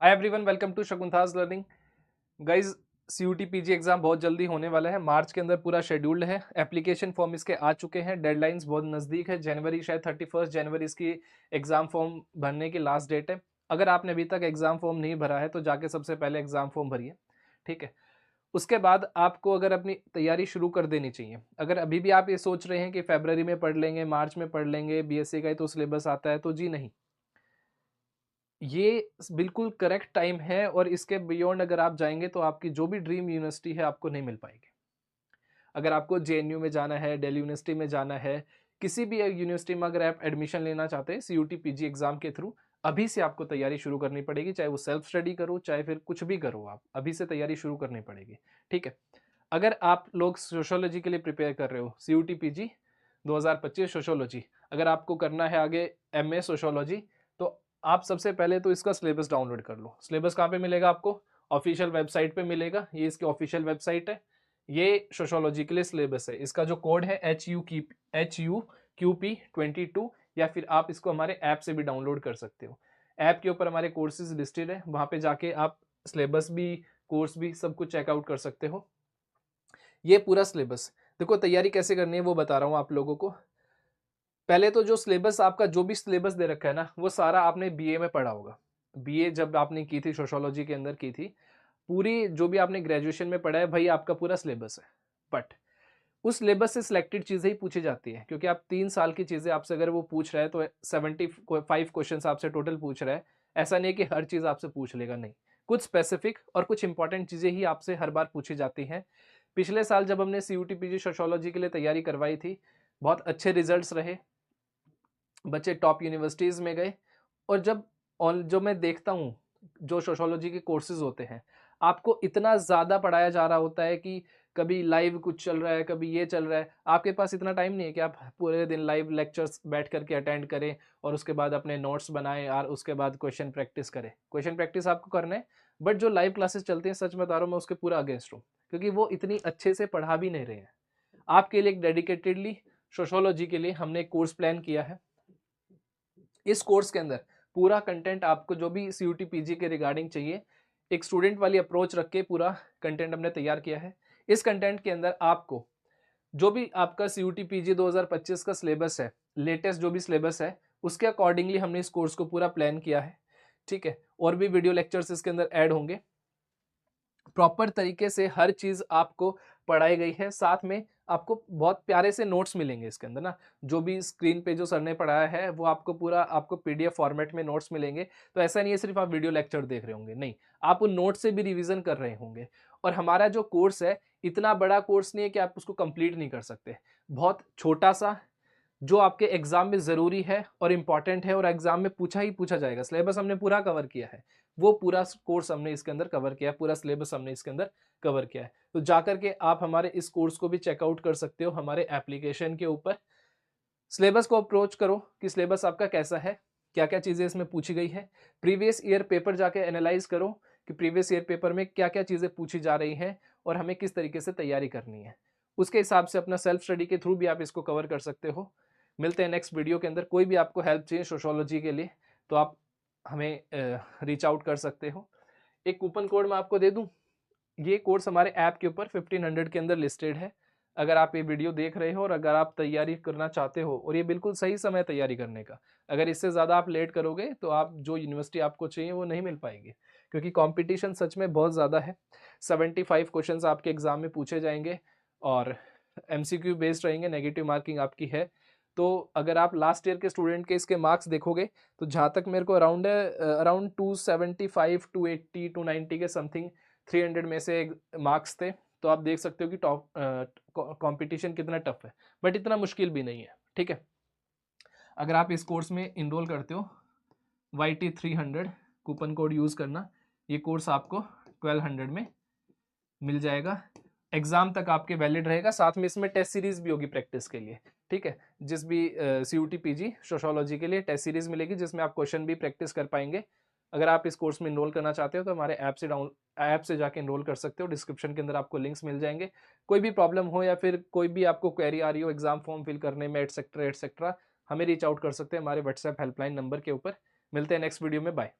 Hi everyone, welcome to Shakuntala's learning. Guys, CUET PG exam बहुत जल्दी होने वाला है। मार्च के अंदर पूरा शेड्यूल्ड है। एप्लीकेशन फॉर्म इसके आ चुके हैं। डेडलाइंस बहुत नज़दीक है। जनवरी, शायद 31 जनवरी इसकी एग्जाम फॉर्म भरने की लास्ट डेट है। अगर आपने अभी तक एग्जाम फॉर्म नहीं भरा है तो जाके सबसे पहले एग्जाम फॉर्म भरिए, ठीक है। उसके बाद आपको अगर अपनी तैयारी शुरू कर देनी चाहिए। अगर अभी भी आप ये सोच रहे हैं कि फरवरी में पढ़ लेंगे, मार्च में पढ़ लेंगे, बीएससी का ही तो सिलेबस आता है, तो जी नहीं, ये बिल्कुल करेक्ट टाइम है। और इसके बियॉन्ड अगर आप जाएंगे तो आपकी जो भी ड्रीम यूनिवर्सिटी है आपको नहीं मिल पाएगी। अगर आपको जेएनयू में जाना है, दिल्ली यूनिवर्सिटी में जाना है, किसी भी एक यूनिवर्सिटी में अगर आप एडमिशन लेना चाहते हैं सीयूटी पीजी एग्जाम के थ्रू, अभी से आपको तैयारी शुरू करनी पड़ेगी। चाहे वो सेल्फ स्टडी करो, चाहे फिर कुछ भी करो, आप अभी से तैयारी शुरू करनी पड़ेगी, ठीक है। अगर आप लोग सोशोलॉजी के लिए प्रिपेयर कर रहे हो, सीयूटी पीजी 2025 सोशोलॉजी, अगर आपको करना है आगे एमए सोशोलॉजी, तो आप सबसे पहले तो इसका सिलेबस डाउनलोड कर लो। सिलेबस कहाँ पे मिलेगा आपको? ऑफिशियल वेबसाइट पे मिलेगा। ये इसकी ऑफिशियल वेबसाइट है। ये सोशोलॉजी के लिए सिलेबस है। इसका जो कोड है HUQP22, या फिर आप इसको हमारे ऐप से भी डाउनलोड कर सकते हो। ऐप के ऊपर हमारे कोर्सेज लिस्टेड है, वहाँ पे जाके आप सिलेबस भी, कोर्स भी, सब कुछ चेकआउट कर सकते हो। ये पूरा सिलेबस देखो, तैयारी कैसे करनी है वो बता रहा हूँ आप लोगों को। पहले तो जो सिलेबस आपका, जो भी सिलेबस दे रखा है ना, वो सारा आपने बीए में पढ़ा होगा। बीए जब आपने की थी, सोशोलॉजी के अंदर की थी, पूरी जो भी आपने ग्रेजुएशन में पढ़ा है भाई, आपका पूरा सिलेबस है। बट उस सिलेबस से सिलेक्टेड चीजें ही पूछी जाती है, क्योंकि आप 3 साल की चीजें आपसे अगर वो पूछ रहा है तो 75 क्वेश्चन आपसे टोटल पूछ रहा है। ऐसा नहीं है कि हर चीज आपसे पूछ लेगा, नहीं। कुछ स्पेसिफिक और कुछ इंपॉर्टेंट चीजें ही आपसे हर बार पूछी जाती हैं। पिछले साल जब हमने सीयूटी पीजी सोशोलॉजी के लिए तैयारी करवाई थी, बहुत अच्छे रिजल्ट्स रहे। बच्चे टॉप यूनिवर्सिटीज में गए। और जब जो मैं देखता हूँ, जो सोशोलॉजी के कोर्सेज होते हैं, आपको इतना ज़्यादा पढ़ाया जा रहा होता है कि कभी लाइव कुछ चल रहा है, कभी ये चल रहा है। आपके पास इतना टाइम नहीं है कि आप पूरे दिन लाइव लेक्चर्स बैठ करके अटेंड करें और उसके बाद अपने नोट्स बनाएं और उसके बाद क्वेश्चन प्रैक्टिस करें। क्वेश्चन प्रैक्टिस आपको करना है, बट जो लाइव क्लासेस चलती हैं, सच बता रहा हूँ, मैं उसके पूरा अगेंस्ट हूँ, क्योंकि वो इतनी अच्छे से पढ़ा भी नहीं रहे हैं। आपके लिए एक डेडिकेटेडली सोशोलॉजी के लिए हमने एक कोर्स प्लान किया है। इस कोर्स के अंदर पूरा कंटेंट आपको जो भी सीयूटी पीजी के रिगार्डिंग चाहिए, एक स्टूडेंट वाली अप्रोच रख के पूरा कंटेंट हमने तैयार किया है। इस कंटेंट के अंदर आपको जो भी आपका सीयूटी पीजी 2025 का सिलेबस है, लेटेस्ट जो भी सिलेबस है, उसके अकॉर्डिंगली हमने इस कोर्स को पूरा प्लान किया है, ठीक है। और भी वीडियो लेक्चर्स इसके अंदर ऐड होंगे। प्रॉपर तरीके से हर चीज आपको पढ़ाई गई है। साथ में आपको बहुत प्यारे से नोट्स मिलेंगे इसके अंदर ना। जो भी स्क्रीन पे जो सर ने पढ़ाया है वो आपको पूरा, आपको पीडीएफ फॉर्मेट में नोट्स मिलेंगे। तो ऐसा नहीं है सिर्फ आप वीडियो लेक्चर देख रहे होंगे, नहीं, आप उन नोट्स से भी रिवीजन कर रहे होंगे। और हमारा जो कोर्स है, इतना बड़ा कोर्स नहीं है कि आप उसको कंप्लीट नहीं कर सकते। बहुत छोटा सा, जो आपके एग्जाम में ज़रूरी है और इम्पॉर्टेंट है और एग्जाम में पूछा ही पूछा जाएगा। सिलेबस हमने पूरा कवर किया है। वो पूरा कोर्स हमने इसके अंदर कवर किया है, पूरा सिलेबस हमने इसके अंदर कवर किया है। तो जाकर के आप हमारे इस कोर्स को भी चेकआउट कर सकते हो हमारे एप्लीकेशन के ऊपर। सिलेबस को अप्रोच करो कि सिलेबस आपका कैसा है, क्या क्या चीज़ें इसमें पूछी गई है। प्रीवियस ईयर पेपर जाके एनालाइज करो कि प्रीवियस ईयर पेपर में क्या क्या चीज़ें पूछी जा रही हैं और हमें किस तरीके से तैयारी करनी है। उसके हिसाब से अपना सेल्फ स्टडी के थ्रू भी आप इसको कवर कर सकते हो। मिलते हैं नेक्स्ट वीडियो के अंदर। कोई भी आपको हेल्प चाहिए सोशोलॉजी के लिए तो आप हमें रीच आउट कर सकते हो। एक कूपन कोड मैं आपको दे दूं। ये कोर्स हमारे ऐप के ऊपर 1500 के अंदर लिस्टेड है। अगर आप ये वीडियो देख रहे हो और अगर आप तैयारी करना चाहते हो, और ये बिल्कुल सही समय तैयारी करने का, अगर इससे ज़्यादा आप लेट करोगे तो आप जो यूनिवर्सिटी आपको चाहिए वो नहीं मिल पाएगी, क्योंकि कंपटीशन सच में बहुत ज़्यादा है। 75 क्वेश्चंस आपके एग्जाम में पूछे जाएंगे और एमसीक्यू बेस्ड रहेंगे, नेगेटिव मार्किंग आपकी है। तो अगर आप लास्ट ईयर के स्टूडेंट के इसके मार्क्स देखोगे तो जहाँ तक मेरे को अराउंड 275, 280, 290 के समथिंग 300 में से मार्क्स थे। तो आप देख सकते हो कि टॉप कंपटीशन कितना टफ है, बट इतना मुश्किल भी नहीं है, ठीक है। अगर आप इस कोर्स में इनरोल करते हो, YT300 कूपन कोड यूज़ करना, ये कोर्स आपको 1200 में मिल जाएगा। एग्जाम तक आपके वैलिड रहेगा। साथ में इसमें टेस्ट सीरीज भी होगी प्रैक्टिस के लिए, ठीक है। जिस भी सीयूटी पीजी सोशोलॉजी के लिए टेस्ट सीरीज मिलेगी, जिसमें आप क्वेश्चन भी प्रैक्टिस कर पाएंगे। अगर आप इस कोर्स में इनरोल करना चाहते हो तो हमारे ऐप से जाके इनरोल कर सकते हो। डिस्क्रिप्शन के अंदर आपको लिंक्स मिल जाएंगे। कोई भी प्रॉब्लम हो या फिर कोई भी आपको क्वेरी आ रही हो एग्जाम फॉर्म फिल करने में, एटसेट्रा एटसेट्रा, हमें रीच आउट कर सकते हैं हमारे व्हाट्सएप हेल्पलाइन नंबर के ऊपर। मिलते हैं नेक्स्ट वीडियो में, बाय।